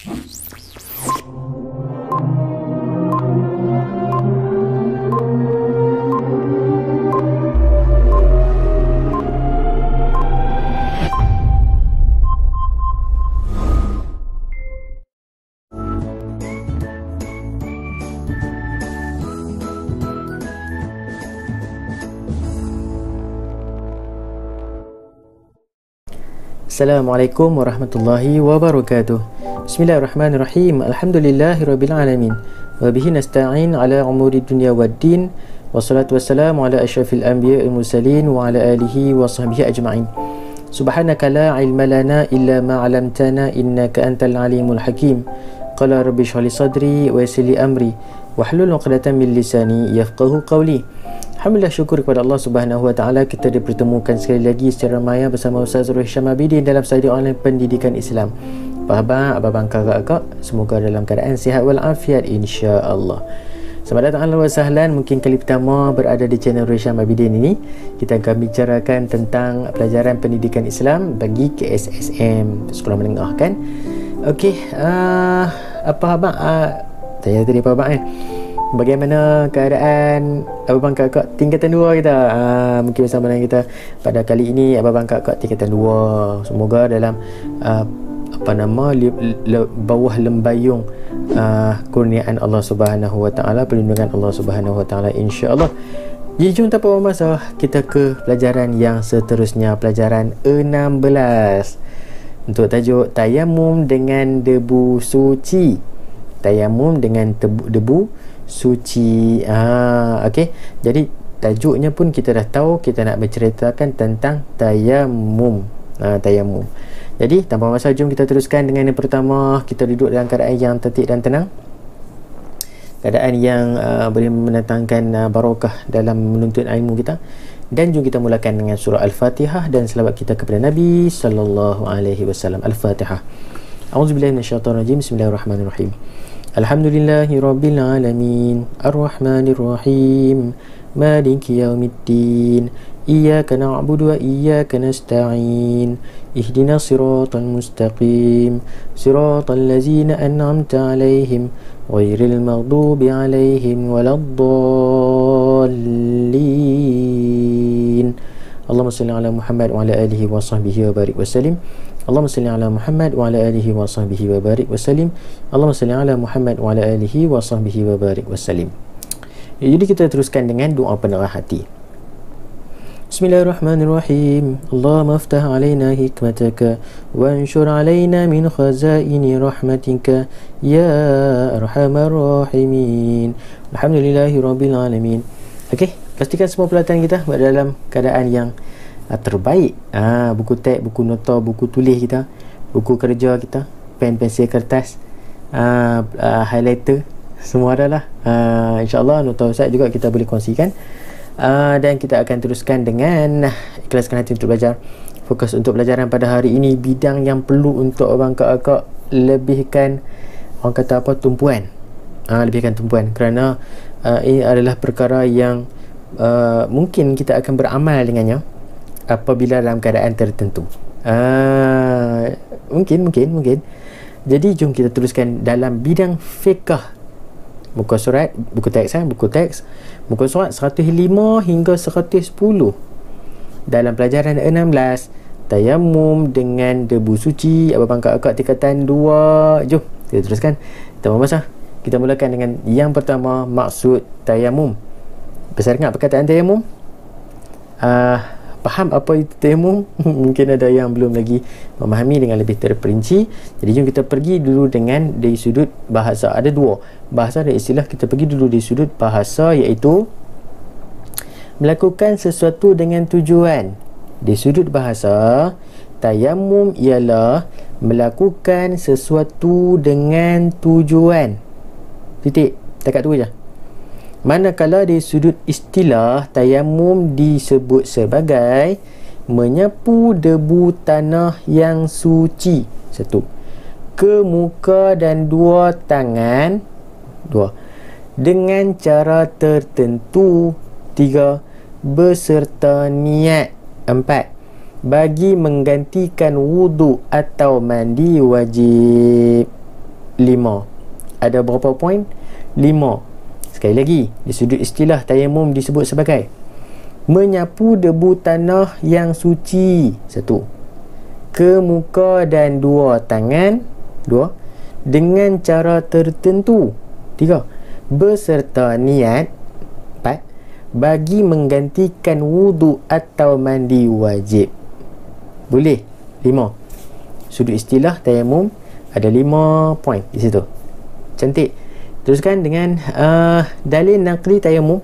Assalamualaikum warahmatullahi wabarakatuh. Bismillahirrahmanirrahim. Alhamdulillahirabbil alamin. Wa bihi nasta'in ala umuri dunya waddin. Wassalatu wassalamu ala asyrafil anbiya'il mursalin wa ala alihi wa sahbihi ajma'in. Subhanaka la ilma lana illa ma 'allamtana innaka antal alimul hakim. Qala rabbi shrah li sadri wa yassir li amri wahlul 'uqdatam min lisani yafqahu qawli. Alhamdulillah, syukur kepada Allah Subhanahu Wa Taala kita dipertemukan sekali lagi secara maya bersama Ustaz Zul Hisham Abidin dalam study online pendidikan Islam. Apa khabar abang kakak-kakak? Semoga dalam keadaan sihat walafiat insya-Allah. Selamat datang wa sahlan. Mungkin kali pertama berada di channel Hisham Abidin ini, kita akan bicarakan tentang pelajaran pendidikan Islam bagi KSSM sekolah menengah kan. Okey, apa abang tanya tadi apa abang bagaimana keadaan abang kakak tingkatan 2 kita? Mungkin bersama dengan kita pada kali ini abang kakak tingkatan 2. Semoga dalam bawah lembayung kurniaan Allah Subhanahu Wa Taala, perlindungan Allah Subhanahu Wa Taala insya-Allah. Jadi jom tanpa masa kita ke pelajaran yang seterusnya, pelajaran 16 untuk tajuk tayamum dengan debu suci. Tayamum dengan debu suci. Okey. Jadi tajuknya pun kita dah tahu, kita nak menceritakan tentang tayamum. Tayamum. Jadi tanpa masa jom kita teruskan dengan yang pertama. Kita duduk dalam keadaan yang tertib dan tenang, keadaan yang boleh mendatangkan barakah dalam menuntut ilmu kita. Dan jom kita mulakan dengan surah Al-Fatihah dan selawat kita kepada Nabi sallallahu alaihi wasallam. Al-Fatihah. A'udzubillahi minasyaitonirrajim. Bismillahirrahmanirrahim. Alhamdulillahi rabbil alamin. Ar-Rahmanir Rahim. Maliki yaumiddin. Iyyaka na'budu wa iyyaka nasta'in. Ihdinas siratal mustaqim. Siratal ladzina an'amta 'alaihim ghairil maghdubi 'alaihim waladdallin. Allahumma shalli ala Muhammad wa ala alihi wa sahbihi wa barik wa sallim. Allahumma salli ala Muhammad wa ala alihi wa sahbihi wa barik wa sallim. Allahumma salli ala Muhammad wa ala alihi wa sahbihi wa barik wa sallim. Jadi kita teruskan dengan doa penerah hati. Bismillahirrahmanirrahim. Allahumma aftah alaina hikmataka wa anshur alaina min khazaini rahmatika ya arhamar rahimin. Alhamdulillahi rabbil alamin. Okey, pastikan semua pelatihan kita berada dalam keadaan yang terbaik. Buku teks, buku nota, buku tulis kita, buku kerja kita, pen, pensel, kertas, highlighter, semua ada lah. InsyaAllah nota Ustaz juga kita boleh kongsikan. Dan kita akan teruskan dengan ikhlaskan hati untuk belajar. Fokus untuk pelajaran pada hari ini, bidang yang perlu untuk abang kakak lebihkan, orang kata apa, tumpuan. Lebihkan tumpuan kerana ini adalah perkara yang mungkin kita akan beramal dengannya apabila dalam keadaan tertentu. Mungkin. Jadi jom kita teruskan dalam bidang fiqh. Muka surat, buku teks, muka surat 105 hingga 110. Dalam pelajaran 16, tayamum dengan debu suci, abang kakak tingkatan 2. Jom kita teruskan. Tanpa masa, kita mulakan dengan yang pertama, maksud tayamum. Besar ingat perkataan tayamum? Faham apa itu tayamum? Mungkin ada yang belum lagi memahami dengan lebih terperinci. Jadi jom kita pergi dulu dengan dari sudut bahasa. Ada dua bahasa dan istilah. Kita pergi dulu dari sudut bahasa, iaitu melakukan sesuatu dengan tujuan. Di sudut bahasa, tayamum ialah melakukan sesuatu dengan tujuan. Titik. Takat tu je. Manakala di sudut istilah, tayamum disebut sebagai menyapu debu tanah yang suci. 1. Ke muka dan 2 tangan. 2. Dengan cara tertentu. 3. Beserta niat. 4. Bagi menggantikan wuduk atau mandi wajib. 5. Ada berapa poin? 5. Sekali lagi, di sudut istilah tayamum disebut sebagai menyapu debu tanah yang suci, 1, ke muka dan 2 tangan, 2, dengan cara tertentu, 3, beserta niat, 4, bagi menggantikan wudu atau mandi wajib. Boleh? 5. Sudut istilah tayamum ada 5 poin di situ. Cantik. Teruskan dengan dalil naqli tayamum.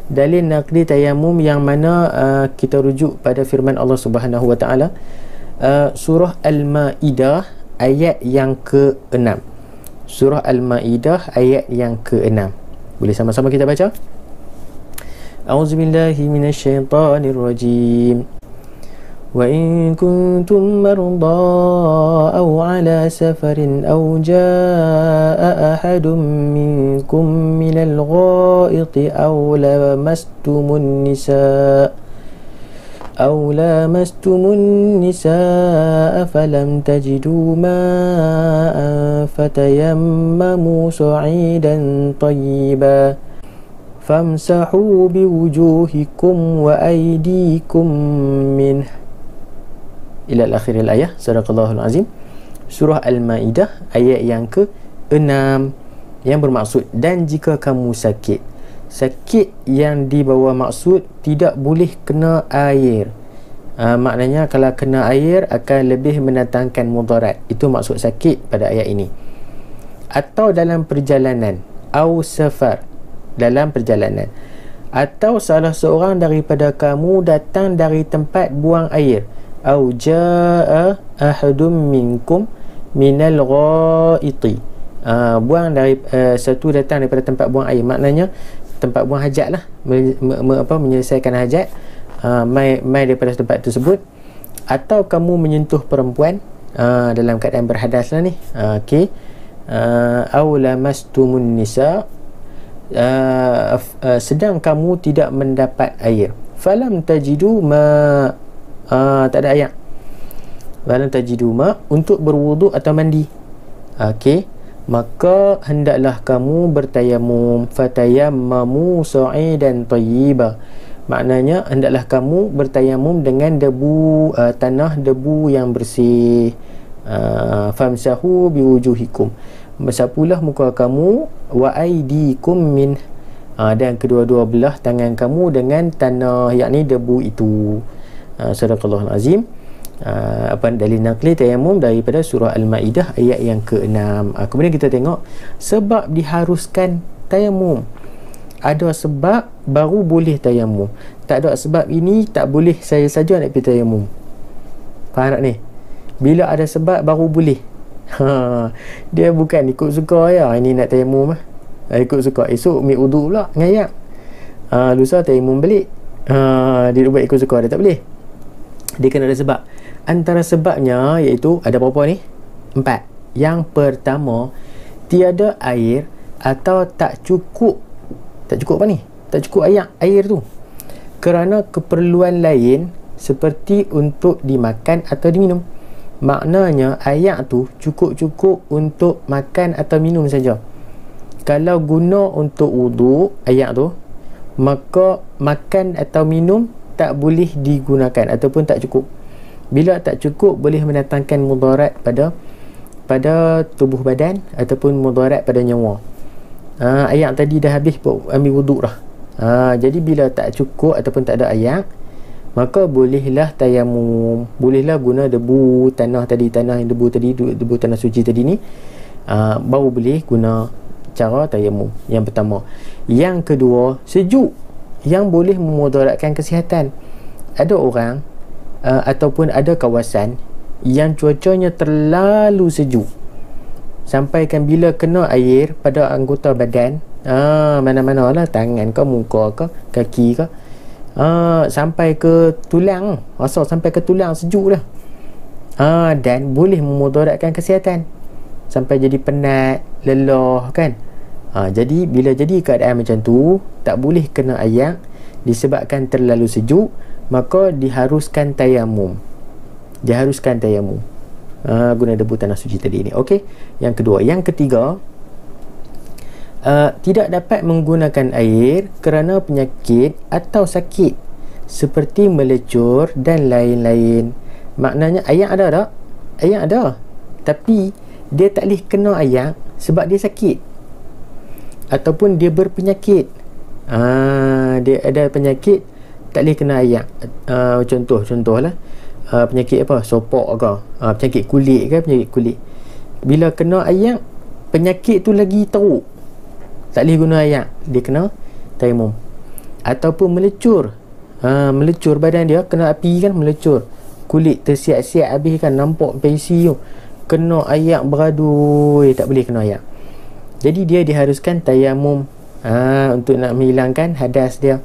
Dalil naqli tayamum yang mana kita rujuk pada firman Allah Subhanahu Wa Taala, surah Al-Maidah ayat yang ke-6. Surah Al-Maidah ayat yang ke-6. Boleh sama-sama kita baca? A'udzubillahi minasyaitonirrajim. وإن كنتم مرضى أو على سفر أو جاء أحد منكم من الغائط أو لامستم النساء فلم تجدوا ماء فتيمموا صعيدا طيبا فامسحوا بوجوهكم وأيديكم منه ila akhir ayat. Sadaqallahul azim. Surah Al-Maidah ayat yang ke-6, yang bermaksud, dan jika kamu sakit yang dibawa maksud tidak boleh kena air. Maknanya kalau kena air akan lebih mendatangkan mudarat. Itu maksud sakit pada ayat ini. Atau dalam perjalanan, au safar, dalam perjalanan, atau salah seorang daripada kamu datang dari tempat buang air, au jaa ahadum minkum minal ghaiti, buang dari satu datang daripada tempat buang air, maknanya tempat buang hajat lah, menyelesaikan hajat, mai daripada tempat tersebut. Atau kamu menyentuh perempuan dalam keadaan berhadas lah ni, okey, au lamastumun nisa, sedang kamu tidak mendapat air, falam tajidu ma, tak ada ayat, falam tajidu ma, untuk berwuduk atau mandi, okey, maka hendaklah kamu bertayamum, fatayammamu sa'idan tayyiba, maknanya hendaklah kamu bertayamum dengan debu, tanah debu yang bersih. Famsahu biwujuhikum, bersapulah muka kamu, wa aidikum min, dan kedua-dua belah tangan kamu dengan tanah, yakni debu itu. Sadaqallahul azim. Dalil naqli tayamum daripada surah Al-Maidah ayat yang ke-6. Kemudian kita tengok sebab diharuskan tayamum. Ada sebab baru boleh tayamum. Tak ada sebab ini tak boleh, saya saja nak pergi tayamum. Faham tak ni? Bila ada sebab baru boleh. Dia bukan ikut suka ya, ini nak tayamum lah, ikut suka, esok ambil wudu pula ngayak, lusa tayamum balik, dia buat ikut suka, dia tak boleh. Dia kena ada sebab. Antara sebabnya iaitu ada berapa ni? 4. Yang pertama, tiada air atau tak cukup apa ni? Tak cukup air tu kerana keperluan lain seperti untuk dimakan atau diminum. Maknanya air tu cukup untuk makan atau minum saja. Kalau guna untuk wuduk air tu, maka makan atau minum tak boleh digunakan ataupun tak cukup. Bila tak cukup, boleh mendatangkan mudarat pada tubuh badan ataupun mudarat pada nyawa. Air tadi dah habis ambil wuduk dah. Jadi bila tak cukup ataupun tak ada air, maka bolehlah tayamum, bolehlah guna debu tanah tadi, tanah yang debu tadi, debu tanah suci tadi ni, baru boleh guna cara tayamum. Yang pertama. Yang kedua, sejuk yang boleh memudaratkan kesihatan. Ada orang ataupun ada kawasan yang cuacanya terlalu sejuk, sampaikan bila kena air pada anggota badan, mana-mana lah, tangan ke, muka ke, kaki ke, sampai ke tulang, asal sampai ke tulang sejuk dah, dan boleh memudaratkan kesihatan sampai jadi penat, lelah kan. Jadi bila jadi keadaan macam tu, tak boleh kena air disebabkan terlalu sejuk, maka diharuskan tayamum. guna debu tanah suci tadi ni. Okey, yang kedua. Yang ketiga, tidak dapat menggunakan air kerana penyakit atau sakit seperti melecur dan lain-lain. Maknanya air ada tak? Air ada, tapi dia tak boleh kena air sebab dia sakit ataupun dia berpenyakit. Dia ada penyakit, tak boleh kena air. Contohlah penyakit apa? Sopok ke? Penyakit kulit ke? Penyakit kulit. Bila kena air, penyakit tu lagi teruk, tak boleh guna air, dia kena tayamum. Ataupun melecur, melecur badan dia, kena api kan, melecur, kulit tersiap-siap habis kan, nampak pesi tu, kena air beradui, tak boleh kena air. Jadi dia diharuskan tayamum untuk nak menghilangkan hadas dia.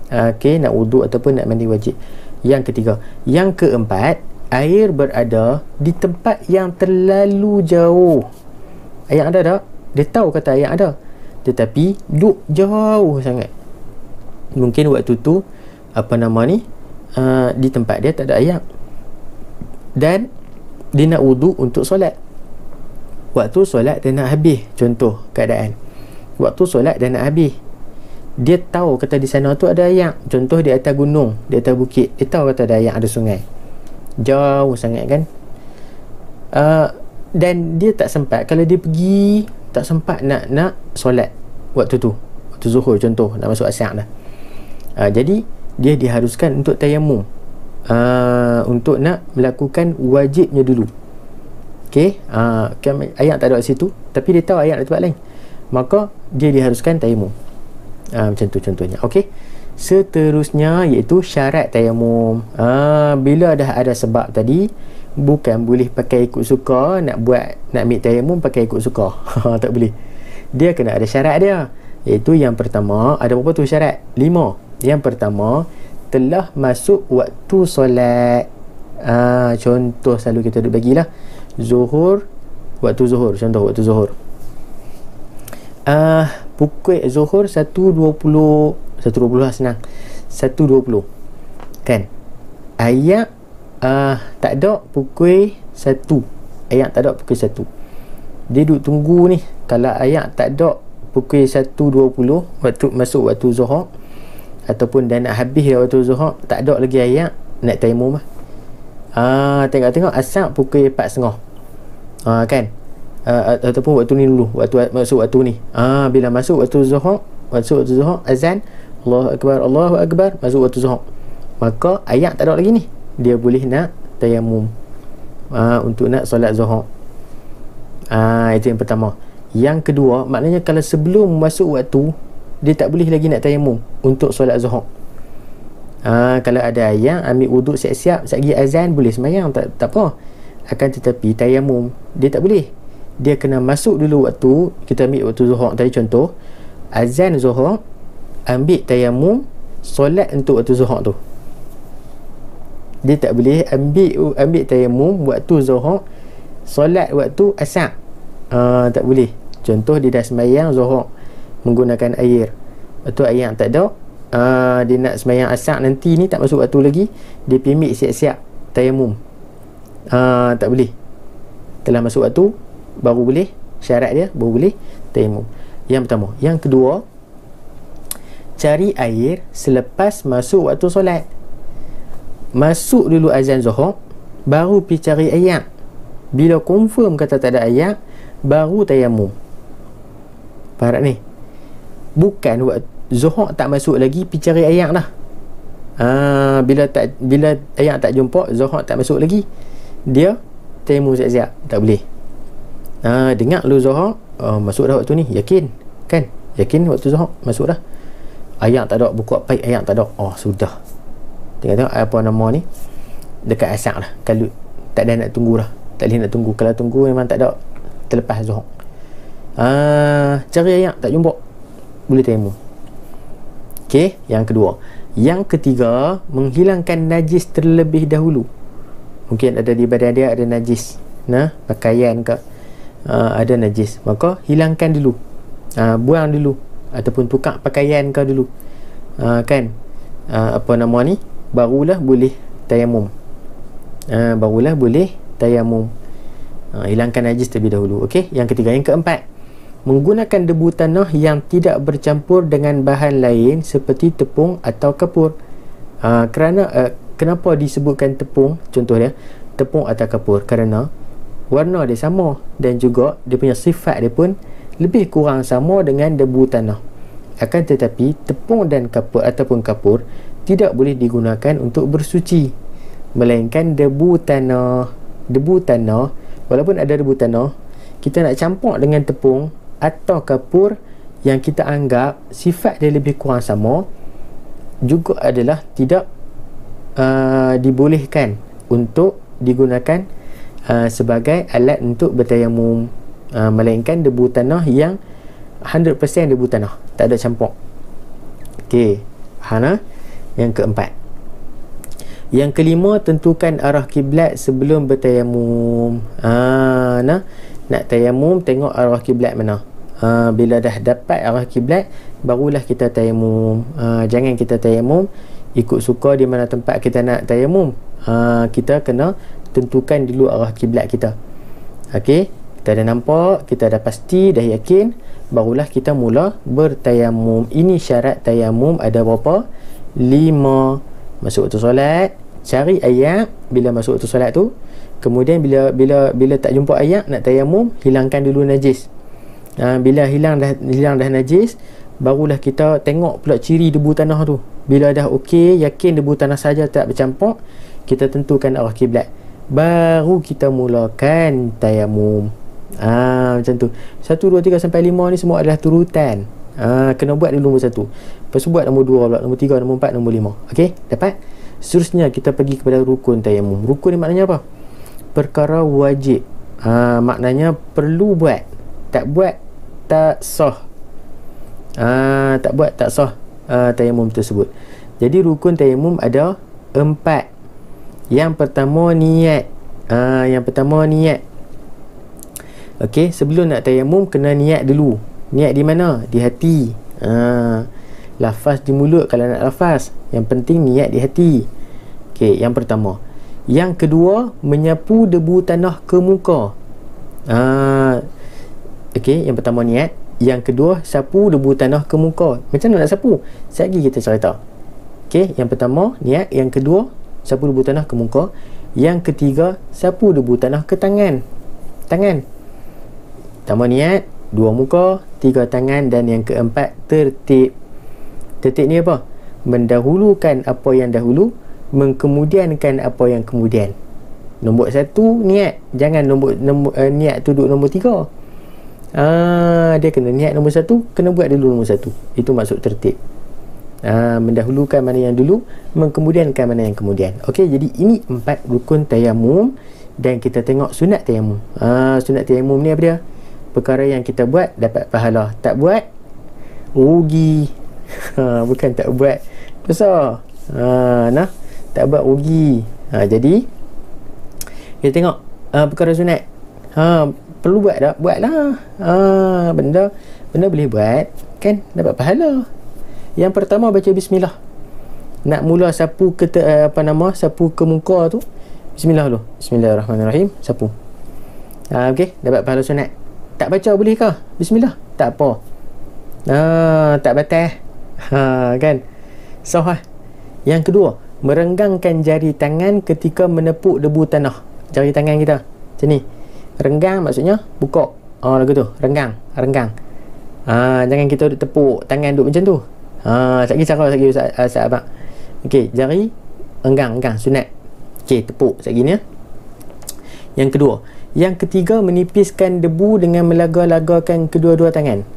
Okey, nak wuduk ataupun nak mandi wajib. Yang ketiga. Yang keempat, air berada di tempat yang terlalu jauh. Air ada tak? Dia tahu kata air ada, tetapi duduk jauh sangat. Mungkin waktu tu di tempat dia tak ada air, dan dia nak wuduk untuk solat. Waktu solat dia nak habis, contoh keadaan waktu solat dia nak habis, dia tahu kata di sana tu ada air, contoh di atas gunung, di atas bukit, dia tahu kata ada air, ada sungai, jauh sangat kan. Dan dia tak sempat, kalau dia pergi tak sempat nak solat waktu tu, waktu zuhur contoh, nak masuk asar dah. Jadi dia diharuskan untuk tayamum, untuk nak melakukan wajibnya dulu. Okey, ayat tak ada kat situ, tapi dia tahu ayat di tempat lain, maka dia diharuskan tayamum. Macam tu contohnya. Okey, seterusnya iaitu syarat tayamum. Bila dah ada sebab tadi, bukan boleh pakai ikut suka, nak ambil tayamum pakai ikut suka. Tak boleh, dia kena ada syarat dia, iaitu yang pertama, ada berapa tu syarat? 5. Yang pertama, telah masuk waktu solat. Contoh selalu kita duk bagilah, zuhur, waktu zuhur, contoh waktu zuhur, pukul zuhur 1.20 lah, senang, 1.20 kan. Ayat tak ada pukul 1, ayat tak ada pukul 1, dia duduk tunggu ni. Kalau ayat tak ada pukul 1.20, waktu masuk waktu zuhur, ataupun dah nak habis waktu zuhur, tak ada lagi ayat, nak tayamum lah. Tengok asar pukul 4.30, kan, ataupun waktu ni dulu, masuk waktu ni. Bila masuk waktu zuhur, azan, Allahu Akbar, masuk waktu zuhur, maka ayat tak ada lagi ni, dia boleh nak tayamum untuk nak solat zuhur. Itu yang pertama. Yang kedua, maknanya kalau sebelum masuk waktu, dia tak boleh lagi nak tayamum untuk solat zuhur. Kalau ada ayat, ambil wuduk siap-siap, sekali azan boleh sembahyang, tak apa. Akan tetapi tayamum dia tak boleh, dia kena masuk dulu waktu. Kita ambil waktu zuhur tadi contoh, azan zuhur, ambil tayamum, solat untuk waktu zuhur tu. Dia tak boleh ambil tayamum waktu zuhur, solat waktu asar. Tak boleh. Contoh dia dah sembahyang zuhur menggunakan air, waktu air tak ada, dia nak sembahyang asar nanti ni, tak masuk waktu lagi, dia pergi siap-siap tayamum. Tak boleh. Telah masuk waktu baru boleh, syarat dia baru boleh tayamum. Yang pertama. Yang kedua, cari air selepas masuk waktu solat. Masuk dulu azan zuhur, baru pergi cari air. Bila confirm kata tak ada air, baru tayamum. Faham ni? Bukan waktu zuhur tak masuk lagi, pergi cari air dah. Bila air tak jumpa, zuhur tak masuk lagi, dia tayamum siap-siap, tak boleh. Dengar lu zuhur, masuk dah waktu ni, yakin kan, yakin waktu zuhur masuk dah, air tak ada, buku paik air tak ada, sudah, tengok ni dekat asar lah, kalau tak ada nak tunggu dah, tak boleh nak tunggu. Kalau tunggu memang tak ada, terlepas zuhur. Cari air tak jumpa, boleh tayamum. Okey, yang kedua. Yang ketiga, menghilangkan najis terlebih dahulu. Mungkin ada di badan dia ada najis, pakaian ke, ada najis, maka hilangkan dulu, buang dulu, ataupun tukar pakaian ke dulu, kan, barulah boleh tayamum. Barulah boleh tayamum. Hilangkan najis terlebih dahulu. Okey, yang ketiga. Yang keempat, menggunakan debu tanah yang tidak bercampur dengan bahan lain seperti tepung atau kapur. Kenapa disebutkan tepung? Contoh dia, tepung atau kapur, kerana warna dia sama dan juga dia punya sifat dia pun lebih kurang sama dengan debu tanah. Akan tetapi tepung dan kapur ataupun kapur tidak boleh digunakan untuk bersuci, melainkan debu tanah. Debu tanah, walaupun ada debu tanah, kita nak campur dengan tepung atau kapur yang kita anggap sifat dia lebih kurang sama, juga adalah tidak dibolehkan untuk digunakan sebagai alat untuk bertayamum, melainkan debu tanah yang 100% debu tanah, tak ada campur. Okey, yang keempat. Yang kelima, tentukan arah kiblat sebelum bertayamum. Nak tayamum, tengok arah kiblat mana. Bila dah dapat arah kiblat, barulah kita tayamum. Jangan kita tayamum ikut suka di mana tempat kita nak tayamum. Kita kena tentukan dulu arah kiblat kita. Okey, kita dah nampak, kita dah pasti, dah yakin, barulah kita mula bertayamum. Ini syarat tayamum ada berapa? 5. Masuk waktu solat, cari ayat bila masuk waktu solat tu. Kemudian bila tak jumpa ayat nak tayamum, hilangkan dulu najis. Bila hilang dah najis, barulah kita tengok pula ciri debu tanah tu. Bila dah okey, yakin debu tanah saja tak bercampur, kita tentukan arah kiblat, baru kita mulakan tayamum. Macam tu. 1, 2, 3 sampai 5 ni semua adalah turutan. Kena buat dulu nombor 1, lepas tu buat nombor 2 pula, nombor 3, nombor 4, nombor 5. Okey, dapat? Seterusnya kita pergi kepada rukun tayamum. Rukun ni maknanya apa? Perkara wajib. Maknanya perlu buat. Tak buat tak sah. Tak buat tak sah tayamum tersebut. Jadi rukun tayamum ada 4. Yang pertama niat. Okey, sebelum nak tayamum kena niat dulu. Niat di mana? Di hati. Lafaz di mulut kalau nak lafaz. Yang penting niat di hati. Okey, yang pertama. Yang kedua, menyapu debu tanah ke muka. Okey, yang pertama niat. Yang kedua, sapu debu tanah ke muka. Macam mana nak sapu? Sekejap lagi kita cerita. Okey, yang pertama niat. Yang kedua, sapu debu tanah ke muka. Yang ketiga, sapu debu tanah ke tangan. Pertama niat, 2 muka, 3 tangan, dan yang keempat tertib. Tertib ni apa? Mendahulukan apa yang dahulu, mengkemudiankan apa yang kemudian. Nombor 1 niat. Jangan niat tu duduk nombor 3. Dia kena niat nombor 1, kena buat dulu nombor 1. Itu maksud tertib. Mendahulukan mana yang dulu, mengkemudiankan mana yang kemudian. Okey, jadi ini 4 rukun tayamum. Dan kita tengok sunat tayamum. Sunat tayamum ni apa dia? Perkara yang kita buat dapat pahala, tak buat rugi. Bukan tak buat dosa. Tak buat rugi. Jadi kita tengok perkara sunat. Perlu buat tak? Buatlah. Benda boleh buat kan, dapat pahala. Yang pertama baca bismillah. Nak mula sapu sapu ke muka tu, bismillah dulu. Bismillahirrahmanirrahim, sapu. Okey, dapat pahala sunat. Tak baca boleh ke? Bismillah, tak apa. Tak batal. Kan? Sah. Yang kedua, merenggangkan jari tangan ketika menepuk debu tanah. Jari tangan kita macam ni. Renggang maksudnya buka. Lagu tu, renggang. Jangan kita duduk tepuk tangan duduk macam tu. Sekejap Ustaz Abang. Okey, jari renggang, sunat. Okey, tepuk sekejap gini ya. Yang kedua. Yang ketiga, menipiskan debu dengan melaga-lagakan kedua-dua tangan.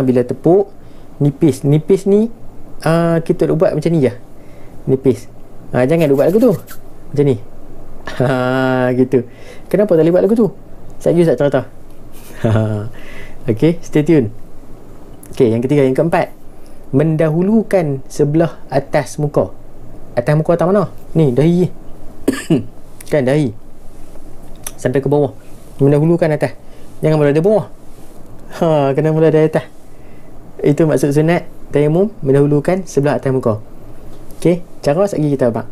Bila tepuk, nipis ni, kita duk buat macam ni je. Nipis. Jangan duk buat lagu tu. Macam ni. Gitu. Kenapa tak boleh buat lagu tu? Saya tak cerita. Okey, stay tune. Okey, yang ketiga. Yang keempat, mendahulukan sebelah atas muka. Atas muka atas mana? Ni, dahi. Kan, dahi sampai ke bawah. Mendahulukan atas. Jangan mula dari bawah. Kena mula dari atas. Itu maksud sunat tayamum, mendahulukan sebelah atas muka. Okey, cara sekali kita abang.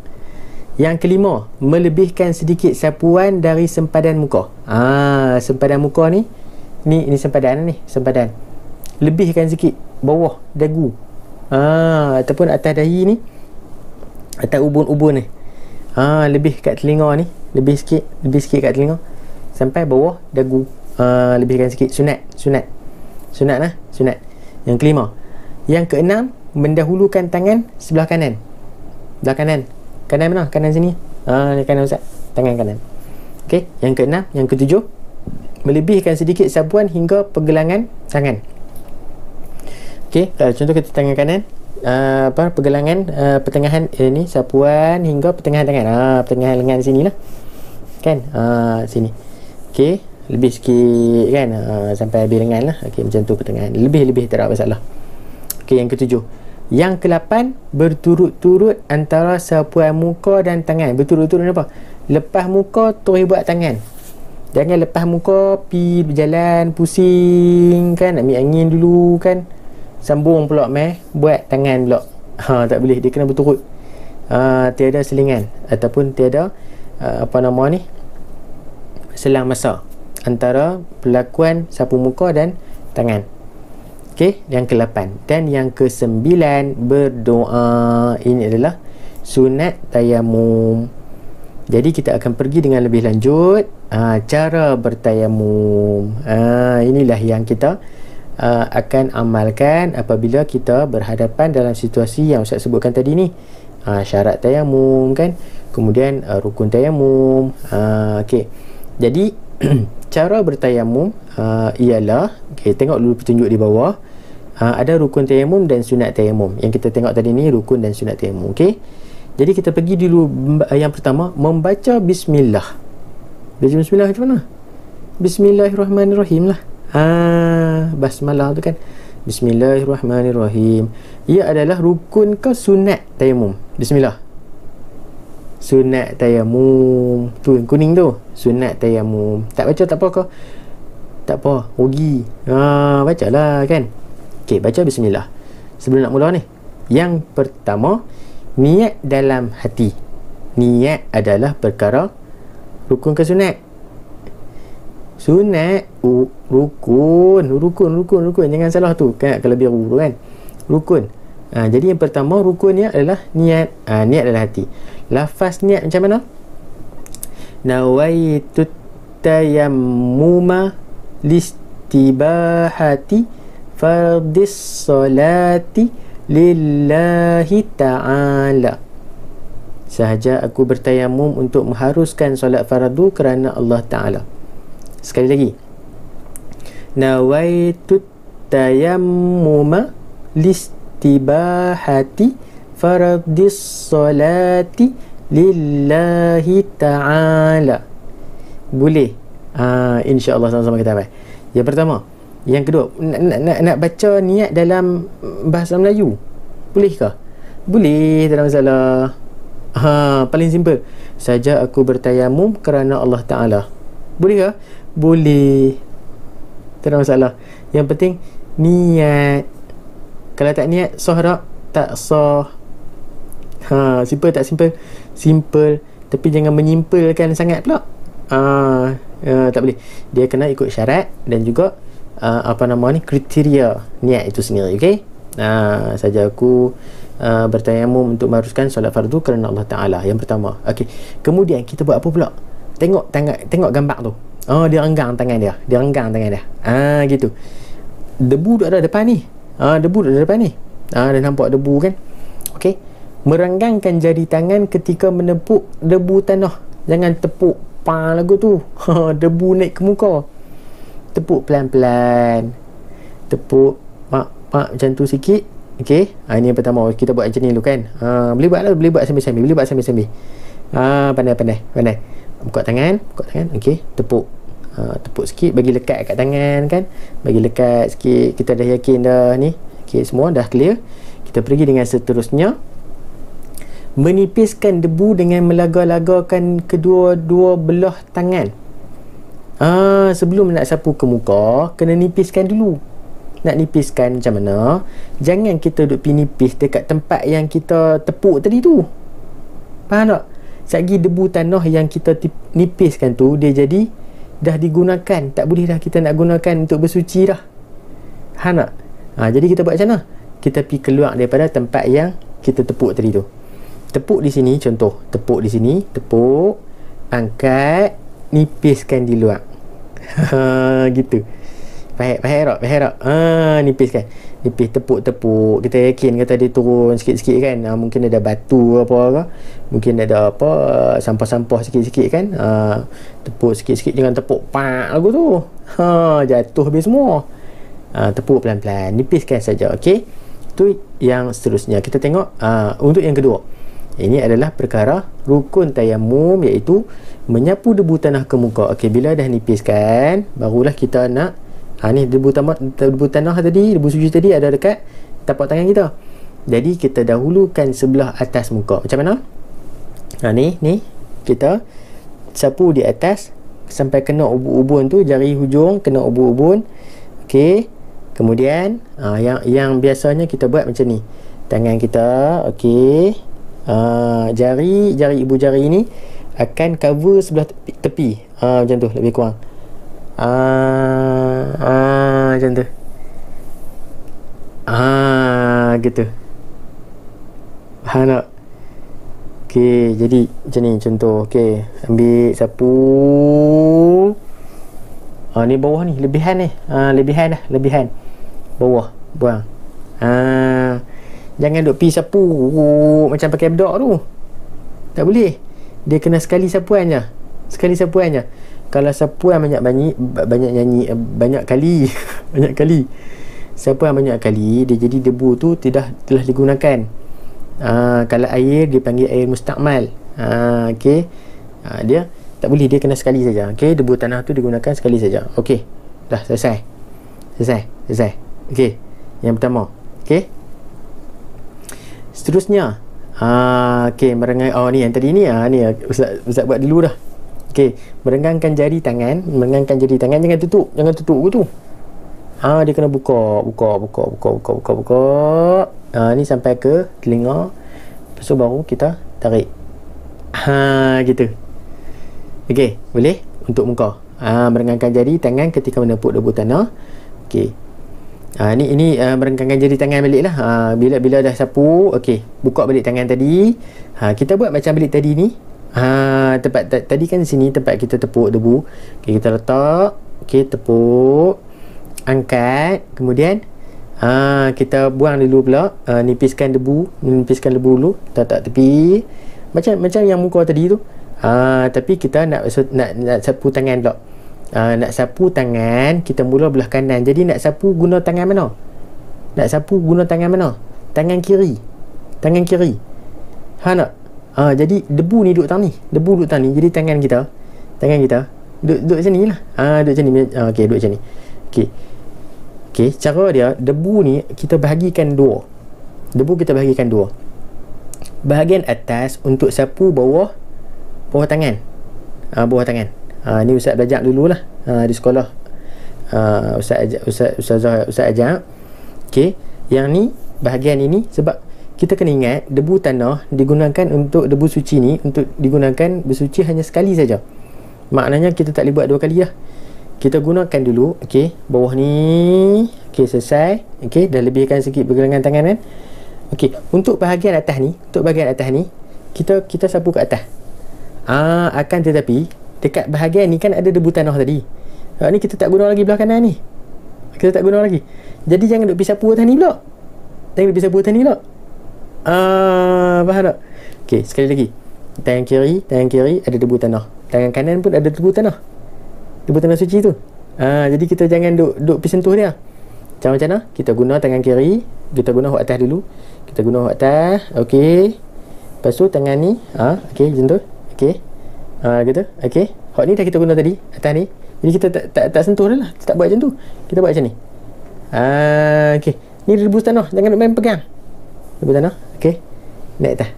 Yang kelima, melebihkan sedikit sapuan dari sempadan muka. Sempadan muka ni sempadan ni, sempadan. Lebihkan sikit bawah dagu. Ataupun atas dahi ni, atas ubun-ubun ni. Lebih kat telinga ni, lebih sikit kat telinga sampai bawah dagu. Lebihkan sikit. Sunat yang kelima. Yang keenam, mendahulukan tangan sebelah kanan. Kanan mana? Kanan sini. Kanan Ustaz, tangan kanan. Okey, yang keenam. Yang ketujuh, melebihkan sedikit sapuan hingga pergelangan tangan. Okey, contoh kita tangan kanan, pergelangan pertengahan ni sapuan hingga pertengahan tangan. Pertengahan lengan sini lah. Kan? Sini. Okey, lebih sikit kan, sampai habis lengan lah. Okey, macam tu pertengahan. Lebih tak ada masalah. Okey, yang ketujuh. Yang ke-8, berturut-turut antara sapuan muka dan tangan. Berturut-turut apa? Lepas muka terus buat tangan. Jangan lepas muka pi berjalan pusing kan, ambil angin dulu kan, sambung pula buat tangan pula. Tak boleh, dia kena berturut. Tiada selingan ataupun tiada selang masa antara pelakuan sapu muka dan tangan. Okey, yang ke-8. Dan yang ke-9, berdoa. Ini adalah sunat tayamum. Jadi kita akan pergi dengan lebih lanjut cara bertayamum. Inilah yang kita akan amalkan apabila kita berhadapan dalam situasi yang Ustaz sebutkan tadi ni. Syarat tayamum kan, kemudian rukun tayamum. Okey. Jadi cara bertayamum ialah, tengok dulu petunjuk di bawah. Ada rukun tayamum dan sunat tayamum. Yang kita tengok tadi ni rukun dan sunat tayamum. Okey. Jadi kita pergi dulu yang pertama, membaca bismillah. Baca bismillah macam mana? Bismillahirrahmanirrahim lah. Basmalah tu kan. Bismillahirrahmanirrahim. Ia adalah rukun ke sunat tayamum? Bismillah. Sunat tayamum. Tu yang kuning tu. Sunat tayamum. Tak baca tak apa ke? Tak apa, rugi. Bacalah kan. Okey, baca bismillah. Sebelum nak mula ni, yang pertama, niat dalam hati. Niat adalah perkara rukun ke sunat? Sunat, rukun. Jangan salah tu kan, kalau biru tu kan. Rukun. Jadi yang pertama rukunnya adalah niat. Niat dalam hati. Lafaz niat macam mana? Nawaitu tayammuma listibahati fardis salati lillahi ta'ala. Sahaja aku bertayamum untuk mengharuskan solat fardu kerana Allah Ta'ala. Sekali lagi. Nawaitu tayammuma listibahati fardis salati lillahi ta'ala. Boleh. InsyaAllah sama-sama kita apa. Yang pertama. Yang kedua, nak baca niat dalam bahasa Melayu, boleh ke? Boleh, tak ada masalah. Paling simple. Saja aku bertayamum kerana Allah Ta'ala. Boleh ke? Boleh. Tak ada masalah. Yang penting niat. Kalau tak niat, sah tak? Tak sah. Simple tak simple? Simple. Tapi jangan menyimpelkan sangat pula. Tak boleh. Dia kena ikut syarat dan juga kriteria niat itu sendiri. Okey. Saja aku bertayamum untuk mengharuskan solat fardu kerana Allah Ta'ala. Yang pertama. Okey. Kemudian kita buat apa pula? Tengok gambar tu. Dia renggang tangan dia. Gitu. Debu duduk ada depan ni. Dah nampak debu kan? Okey. Merenggangkan jari tangan ketika menepuk debu tanah. Jangan tepuk lagu tu. Debu naik ke muka. Tepuk pelan-pelan. Tepuk macam tu sikit. Okey. Ini yang pertama. Kita buat macam ni dulu kan. Boleh buat sambil-sambil. Pandai. Buka tangan. Okey. Tepuk sikit. Bagi lekat kat tangan kan. Bagi lekat sikit. Kita dah yakin dah ni. Okey, semua dah clear. Kita pergi dengan seterusnya. Menipiskan debu dengan melaga-lagakan kedua-dua belah tangan. Sebelum nak sapu ke muka, kena nipiskan dulu. Nak nipiskan macam mana? Jangan kita duduk nipis dekat tempat yang kita tepuk tadi tu. Faham tak? Satgi debu tanah yang kita nipiskan tu dia jadi dah digunakan, tak boleh dah kita nak gunakan untuk bersuci dah. Tak? Jadi kita buat macam mana? Kita pergi keluar daripada tempat yang kita tepuk tadi tu. Tepuk di sini, contoh tepuk di sini, tepuk, angkat, nipiskan di luar. Gitu. Faham tak? Nipiskan. Nipis, tepuk. Kita yakin kata dia turun sikit-sikit kan. Mungkin ada batu apa. Mungkin ada apa, sampah-sampah sikit-sikit kan. Tepuk sikit-sikit, jangan tepuk pak lagu tu. Jatuh habis semua. Tepuk pelan-pelan, nipiskan saja. Okey. Itu yang seterusnya. Kita tengok untuk yang kedua. Ini adalah perkara rukun tayamum, iaitu menyapu debu tanah ke muka. Okey, bila dah nipiskan, barulah kita nak ni debu tanah tadi, debu suci tadi ada dekat tapak tangan kita. Jadi kita dahulukan sebelah atas muka. Macam mana? Ni kita sapu di atas sampai kena ubun-ubun tu, jari hujung kena ubun-ubun. Okey. Kemudian yang biasanya kita buat macam ni. Tangan kita, okey. Jari ibu jari ni akan cover sebelah tepi. Macam tu lebih kurang. Macam tu. Gitu. Faham tak? Okey, jadi macam ni contoh. Okey, ambil sapu. Ni bawah ni lebihan ni. Lebihan. Bawah, buang. Jangan duk pi sapu macam pakai bedak tu. Tak boleh. Dia kena sekali sapuan je. Kalau sapuan banyak nyanyi banyak kali sapuan banyak kali, dia jadi debu tu telah digunakan. Kalau air dipanggil air mustakmal. Okey. Dia tak boleh, dia kena sekali saja. Okey, debu tanah tu digunakan sekali saja. Okey. Dah selesai. Okey. Yang pertama. Okey. Seterusnya, okey, ni yang tadi ni, ni Ustaz buat dulu dah. Okey, merenggangkan jari tangan, jangan tutup gitu. Dia kena buka. Ni sampai ke telinga. Lepas tu baru kita tarik. Gitu. Okey, boleh untuk muka. Merenggangkan jari tangan ketika menepuk debu tanah. Okey. Ini merenggangkan jari tangan balik lah. Bila dah sapu, okey, buka balik tangan tadi. Kita buat macam balik tadi ni. Tempat tadi kan sini tempat kita tepuk debu. Okey, kita letak. Okey, tepuk, angkat, kemudian kita buang dulu pula. Nipiskan debu dulu, letak tepi. Macam yang muka tadi tu. Tapi kita nak sapu tangan pula. Nak sapu tangan, kita mula belah kanan. Jadi nak sapu guna tangan mana? Tangan kiri. Tak? Jadi debu ni duduk tang ni. Jadi tangan kita duduk macam ni lah. Duduk macam ni. Okey, duduk macam ni. Okey, cara dia, debu ni kita bahagikan dua. Bahagian atas untuk sapu bawah tangan. Ni Ustaz belajar dululah di sekolah. Ustaz ajar. Okey, yang ni bahagian ini, sebab kita kena ingat debu tanah digunakan untuk debu suci ni, untuk digunakan bersuci hanya sekali saja. Maknanya kita tak boleh buat dua kali lah. Kita gunakan dulu. Okey, bawah ni. Okey, selesai. Okey, dah lebihkan sikit pergelangan tangan kan. Okey, untuk bahagian atas ni, kita sapu ke atas. Akan tetapi dekat bahagian ni kan ada debu tanah tadi. Ni kita tak guna lagi belah kanan ni. Jadi jangan duk pergi sapu atas ni pula. Faham tak? Okey, sekali lagi. Tangan kiri ada debu tanah. Tangan kanan pun ada debu tanah suci tu. Jadi kita jangan duk pergi sentuh dia. Macam mana? Kita guna tangan kiri, kita guna hok atas dulu. Okey. Lepas tu tangan ni, okey, macam tu. Okey. Gitu. Okey. Hok ni dah kita guna tadi, atas ni. Jadi kita tak sentuh dah lah. Kita tak buat macam tu. Kita buat macam ni. Okey. Ni debu tanah, jangan duk main pegang. Debu tanah. Okey. Naik atas.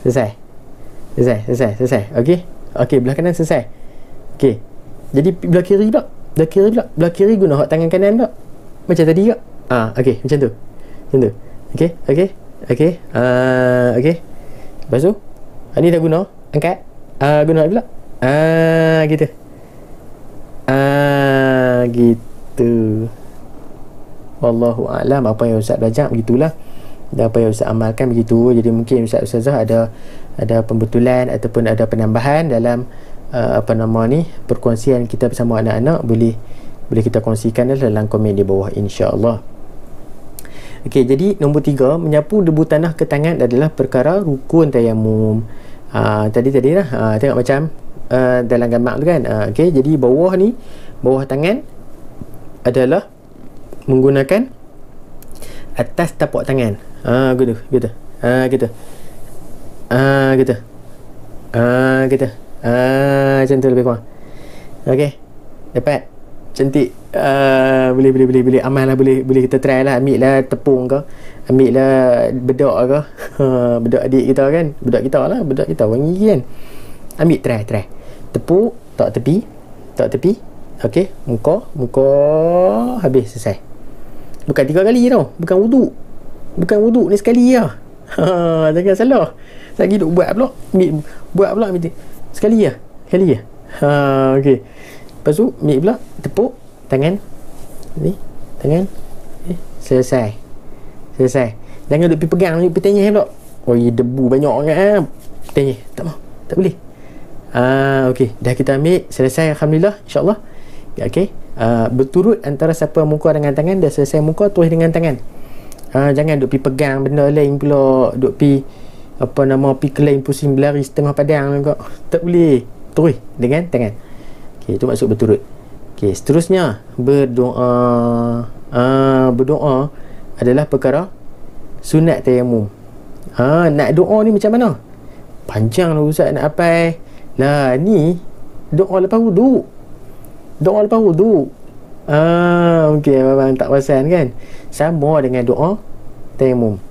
Selesai. Okey, belah kanan selesai. Okey. Jadi belah kiri pula. Belah kiri guna hak tangan kanan pula. Macam tadi ke? Okey, macam tu. Okey. Okey. Lepas tu Ni dah guna, angkat. Guna pula. Gitu. Gitu. Wallahu a'lam. Apa yang Ustaz belajar begitulah. Dan apa yang Ustaz amalkan begitu. Jadi mungkin Ustazah ada pembetulan ataupun ada penambahan dalam perkongsian kita bersama anak-anak, boleh kita kongsikan dalam komen di bawah, insya-Allah. Okey, jadi nombor 3, menyapu debu tanah ke tangan adalah perkara rukun tayamum. Tadi lah, tengok macam dalam gambar tu kan. Okey, jadi bawah tangan adalah menggunakan atas tapak tangan. Gitu. Gitu. Macam tu lebih kurang. Okey. Dapat. Cantik. Boleh amal lah, boleh kita try lah. Ambil lah tepung ke, ambil lah bedak ke. Bedak adik kita kan, bedak kita wangi kan. Ambil try. Tepuk tak tepi. Okey, muka habis, selesai. Bukan 3 kali tau, bukan wuduk ni sekali lah. Jangan salah. Lagi duk buat pula. Ambil sekali lah. Okey. Lepas tu ambil pula tepuk tangan. Ni tangan. Selesai. Jangan duk pergi pegang, duk pergi tenyeh pula. Oh, debu banyak kan. Tenyeh. Tak boleh. Okey, dah kita ambil, selesai, alhamdulillah, insya-Allah. Okey. Berturut antara siapa muka dengan tangan, dah selesai muka terus dengan tangan. Jangan duk pergi pegang benda lain pula, duk pergi pergi kelain pusing berlari setengah padang juga. Tak boleh. Terus dengan tangan. Okey, itu maksud berturut. Okey, seterusnya berdoa. Berdoa adalah perkara sunat tayamum. Nak doa ni macam mana? Panjang lah Ustaz nak hafal. Lah ni doa lepas wuduk. Okey, abang tak perasan kan? Sama dengan doa tayamum.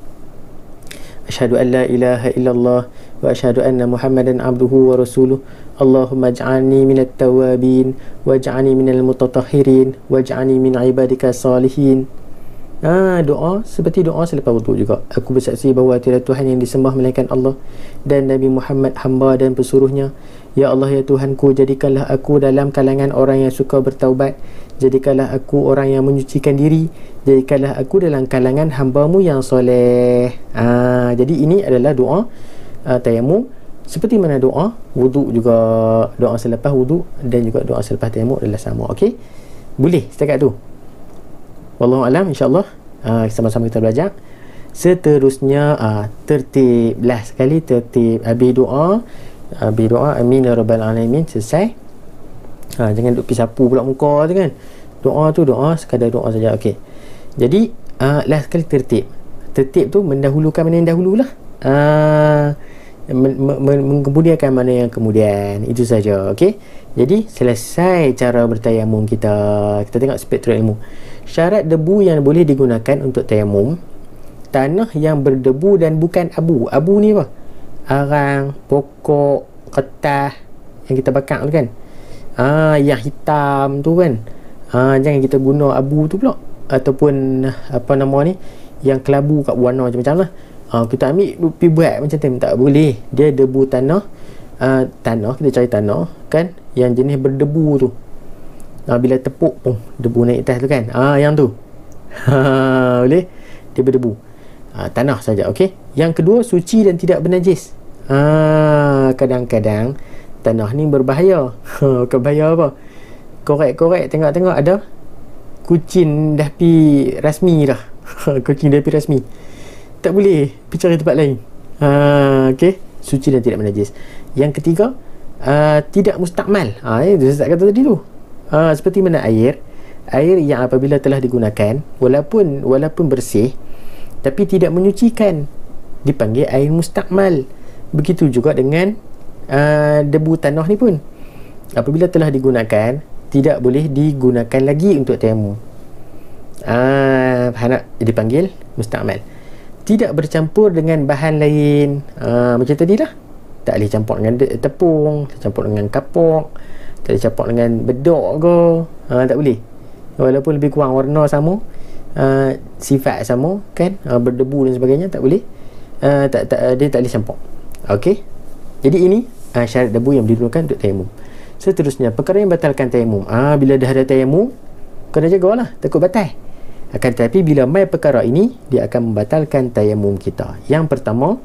Asyhadu an la ilaha illallah wa asyhadu anna Muhammadan abduhu wa rasuluh. Allahumma ij'alni minat tawabin waj'alni minal mutatahhirin waj'alni min ibadika salihin. Doa seperti doa selepas wuduk juga. Aku bersaksi bahawa tiada Tuhan yang disembah melainkan Allah dan Nabi Muhammad hamba dan pesuruhnya. Ya Allah, ya Tuhanku, jadikanlah aku dalam kalangan orang yang suka bertaubat. Jadikanlah aku orang yang menyucikan diri. Jadikanlah aku dalam kalangan hamba-Mu yang soleh. Jadi ini adalah doa tayamum. Seperti mana doa wuduk juga, doa selepas wuduk dan juga doa selepas tayamum adalah sama. Okey, boleh setakat tu. Wallahu alam, insya-Allah. Sama-sama kita belajar. Seterusnya tertib. Last sekali tertib. Habis doa amin ya rabbal alamin, selesai. Jangan duk pergi sapu pula muka tu kan. Doa sekadar doa saja. Okey. Jadi last sekali tertib. Tertib tu mendahulukan mana yang dahululah. Mengemudiakan mana yang kemudian. Itu saja. Okey. Jadi selesai cara bertayamum kita. Kita tengok spektrum ilmu. Syarat debu yang boleh digunakan untuk tayamum: tanah yang berdebu dan bukan abu. Abu ni apa? Arang, pokok, kertas yang kita bakar tu kan. Yang hitam tu kan. Jangan kita guna abu tu pula, ataupun yang kelabu kat warna macam-macam lah. Kita ambil pergi buat macam tu, tak boleh. Dia debu tanah. Tanah, kita cari tanah kan yang jenis berdebu tu. Bila tepuk debu naik atas tu kan. Yang tu. Boleh. Dia berdebu. Tanah saja. Okey. Yang kedua, suci dan tidak bernajis. Kadang-kadang tanah ni berbahaya. Bukan bahaya apa, korek-korek tengok-tengok ada kucing dah pi rasmi dah. Kucing dah pi rasmi, tak boleh, pergi cari tempat lain. Okey, suci dan tidak bernajis. Yang ketiga, tidak mustakmal. Itu saya kata tadi tu. Seperti mana air yang apabila telah digunakan walaupun bersih tapi tidak menyucikan, dipanggil air mustakmal. Begitu juga dengan debu tanah ni pun, apabila telah digunakan tidak boleh digunakan lagi untuk tayamum. Dipanggil mustakmal. Tidak bercampur dengan bahan lain. Macam tadi lah, tak boleh campur dengan tepung, campur dengan kapok, tak boleh campur dengan bedok ke. Tak boleh, walaupun lebih kurang warna sama, sifat sama kan, berdebu dan sebagainya, tak boleh. Dia tak boleh campur. Okey, Jadi ini syarat debu yang digunakan untuk tayamum. Seterusnya, perkara yang batalkan tayamum. Bila dah ada tayamum, kena jagalah, takut batal. Akan tetapi bila mai perkara ini, dia akan membatalkan tayamum kita. Yang pertama,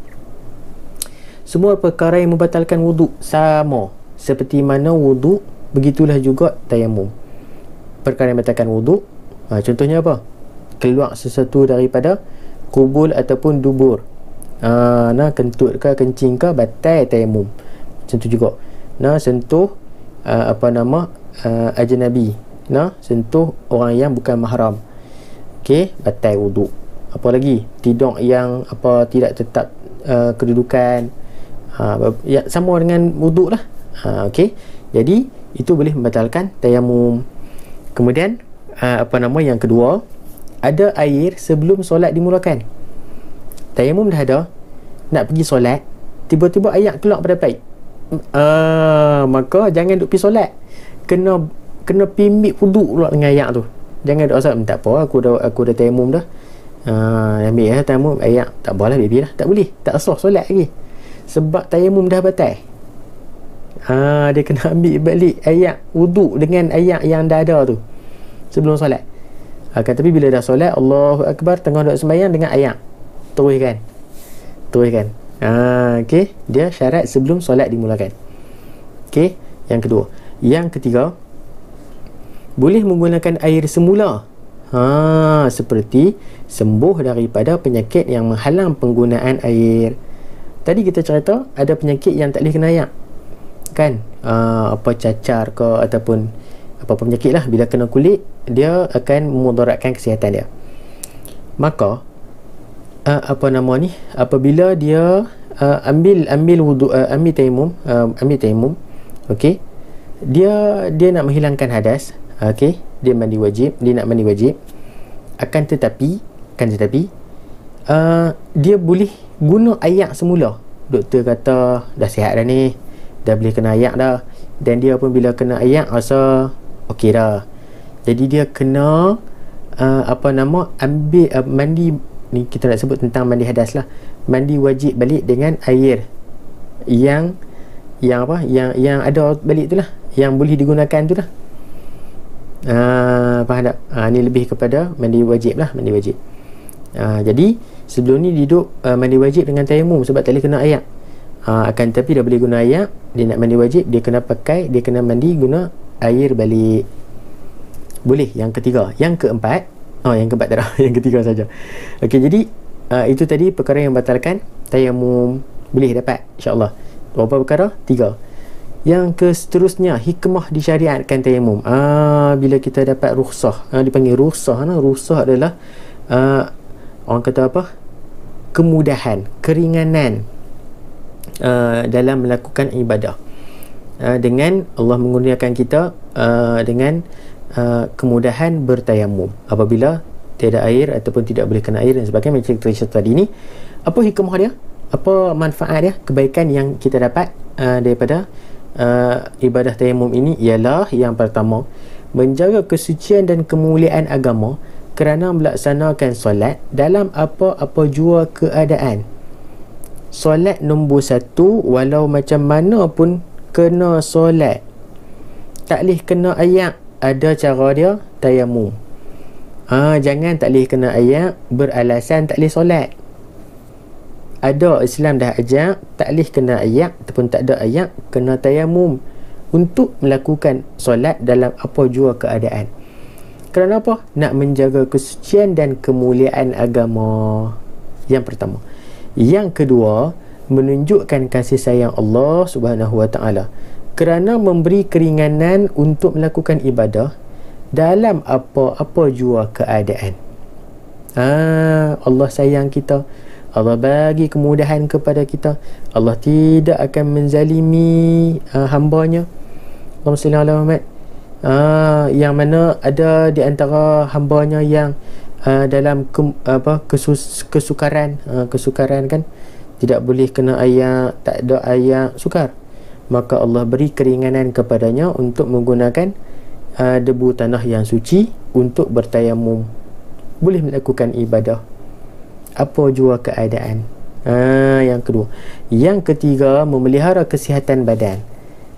semua perkara yang membatalkan wuduk sama seperti mana wuduk, begitulah juga tayamum. Perkara yang membatalkan wuduk, contohnya apa? Keluar sesuatu daripada kubul ataupun dubur, kentut ke kencing ke, batal tayamum. Macam tu juga. Sentuh ajnabi, sentuh orang yang bukan mahram, okey, batal wuduk. Apa lagi? Tidur yang tidak tetap kedudukan, sama dengan wuduk lah. Okey, jadi itu boleh membatalkan tayamum. Kemudian yang kedua, ada air sebelum solat dimulakan. Tayamum dah ada, nak pergi solat, tiba-tiba air keluar pada paip, maka jangan duk pergi solat, kena pimbik wuduk pula dengan air tu. Jangan duk asal tak apa, aku dah tayamum dah, ambil tayamum, air tak boleh baby lah, tak boleh, tak sah solat lagi sebab tayamum dah batal. Dia kena ambil balik air wuduk dengan air yang dah ada tu sebelum solat. Tapi bila dah solat, Allahu Akbar, tengah duk sembahyang dengan air, teruskan. Okey, dia syarat sebelum solat dimulakan. Okey, yang kedua. Yang ketiga, boleh menggunakan air semula, seperti sembuh daripada penyakit yang menghalang penggunaan air. Tadi kita cerita ada penyakit yang tak boleh kena air, kan? Cacar ke ataupun apa penyakit lah, bila kena kulit dia akan memudaratkan kesihatan dia. Maka apabila dia ambil wudu, ambil tayamum, okey, dia nak menghilangkan hadas, okey, dia nak mandi wajib. Akan tetapi dia boleh guna air semula. Doktor kata dah sihat dah ni, dah boleh kena air dah, dan dia pun bila kena air rasa okey dah. Jadi dia kena ambil mandi ni, kita nak sebut tentang mandi hadas lah, mandi wajib balik dengan air yang ada balik tu lah, yang boleh digunakan tu lah. Faham tak? Ni lebih kepada mandi wajib lah, mandi wajib. Jadi sebelum ni duduk mandi wajib dengan tayamum sebab tak boleh kena air. Akan tapi dah boleh guna air, dia nak mandi wajib, dia kena mandi guna air balik. Boleh. Yang ketiga. Yang keempat, yang keempat tak ada, yang ketiga saja. Okey, jadi itu tadi perkara yang batalkan tayamum. Boleh dapat insya-Allah. Berapa perkara? 3. Yang seterusnya, hikmah disyariatkan tayamum. Bila kita dapat rukhsah, dipanggil rukhsah. Rukhsah adalah orang kata apa? Kemudahan, keringanan dalam melakukan ibadah. Dengan Allah mengurniakan kita dengan kemudahan bertayamum apabila tiada air ataupun tidak boleh kena air dan sebagainya. Macam cerita tadi ni, apa hikmah dia, apa manfaat dia, kebaikan yang kita dapat daripada ibadah tayamum ini ialah yang pertama, menjaga kesucian dan kemuliaan agama kerana melaksanakan solat dalam apa-apa jua keadaan. Solat nombor 1, walau macam mana pun kena solat, tak boleh kena air, ada cara dia, tayamum. Jangan tak boleh kena air beralasan tak boleh solat. Ada, Islam dah ajar tak boleh kena air ataupun tak ada air, kena tayamum untuk melakukan solat dalam apa jua keadaan. Kerana apa? Nak menjaga kesucian dan kemuliaan agama. Yang pertama. Yang kedua, menunjukkan kasih sayang Allah Subhanahu Wa Taala kerana memberi keringanan untuk melakukan ibadah dalam apa-apa jua keadaan. Allah sayang kita, Allah bagi kemudahan kepada kita, Allah tidak akan menzalimi hambanya. Allahumma salli ala Muhammad. Yang mana ada di antara hambanya yang dalam kesukaran kan, tidak boleh kena air, tak ada air, sukar, maka Allah beri keringanan kepadanya untuk menggunakan debu tanah yang suci untuk bertayamum, boleh melakukan ibadah apa jua keadaan. Yang kedua. Yang ketiga, memelihara kesihatan badan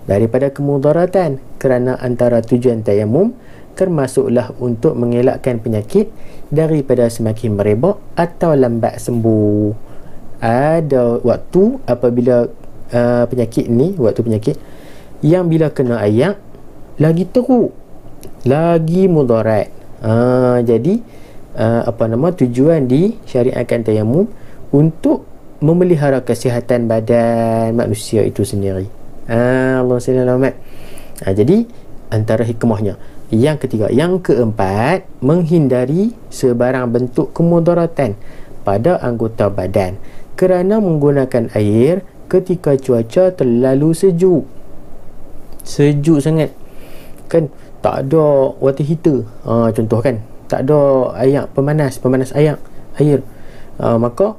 daripada kemudaratan, kerana antara tujuan tayamum termasuklah untuk mengelakkan penyakit daripada semakin merebak atau lambat sembuh. Ada waktu apabila penyakit ni, waktu penyakit yang bila kena ayak lagi teruk, lagi mudarat. Jadi tujuan disyariatkan tayamum untuk memelihara kesihatan badan manusia itu sendiri. Allah selamat. Jadi antara hikmahnya. Yang ketiga. Yang keempat, menghindari sebarang bentuk kemudaratan pada anggota badan kerana menggunakan air ketika cuaca terlalu sejuk sangat kan, tak ada water heater contoh kan, tak ada air pemanas air, maka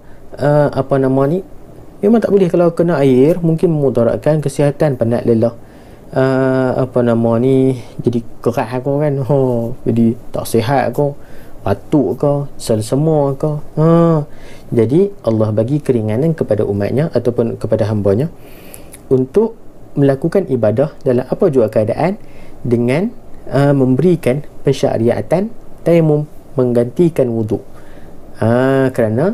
memang tak boleh. Kalau kena air mungkin memudaratkan kesihatan, penat lelah, jadi kerak kau kan, jadi tak sihat kau, batuk ke, sel semua ke. Jadi Allah bagi keringanan kepada umatnya ataupun kepada hambanya untuk melakukan ibadah dalam apa jua keadaan dengan memberikan pensyariatan tayamum, menggantikan wuduk. Kerana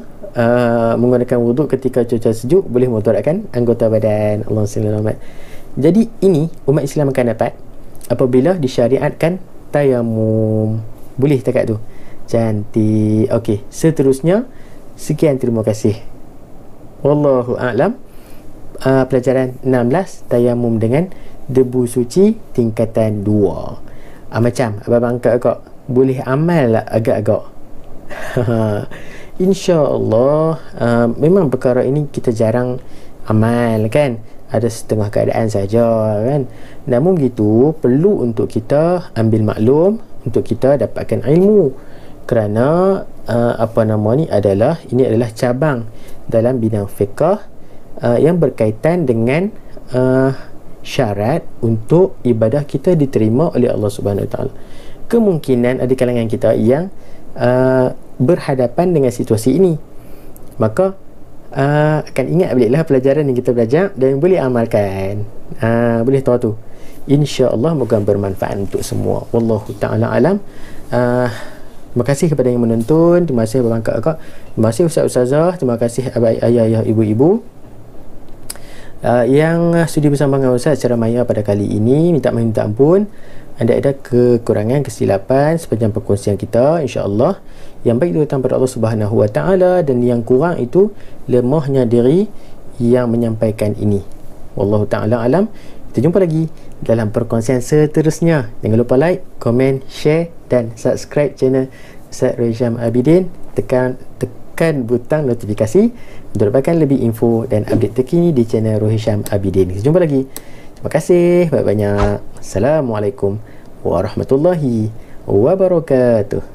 menggunakan wuduk ketika cuaca sejuk boleh memudaratkan anggota badan. Allah selamat. Jadi ini umat Islam akan dapat apabila disyariatkan tayamum. Boleh takat tu. Cantik. Okey, seterusnya sekian, terima kasih. Wallahu a'lam. Pelajaran 16, tayamum dengan debu suci tingkatan 2. Macam abang angkat agak boleh amal lah agak-agak. InsyaAllah. Memang perkara ini kita jarang amal kan, ada setengah keadaan saja kan. Namun begitu perlu untuk kita ambil maklum, untuk kita dapatkan ilmu, kerana ini adalah cabang dalam bidang fiqh yang berkaitan dengan syarat untuk ibadah kita diterima oleh Allah Subhanahu Wa Taala. Kemungkinan ada kalangan kita yang berhadapan dengan situasi ini, maka akan ingat baliklah pelajaran yang kita belajar dan boleh amalkan. Boleh tahu tu. InsyaAllah moga bermanfaat untuk semua. Wallahu ta'ala alam. Terima kasih kepada yang menonton. Terima kasih Abang Kakak. Terima kasih Ustaz-Ustazah. Terima kasih abang ayah, ibu-ibu yang sudi bersama dengan Ustaz secara maya pada kali ini. Minta ampun anda ada kekurangan, kesilapan sepanjang perkongsian kita. InsyaAllah yang baik itu datang pada Allah Subhanahu Wa Taala, dan yang kurang itu lemahnya diri yang menyampaikan ini. Wallahu ta'ala alam. Kita jumpa lagi dalam perkongsian seterusnya. Jangan lupa like, komen, share dan subscribe channel Ustaz Rohisham Abidin. Tekan butang notifikasi untuk dapatkan lebih info dan update terkini di channel Rohisham Abidin. Kita jumpa lagi. Terima kasih banyak-banyak. Assalamualaikum warahmatullahi wabarakatuh.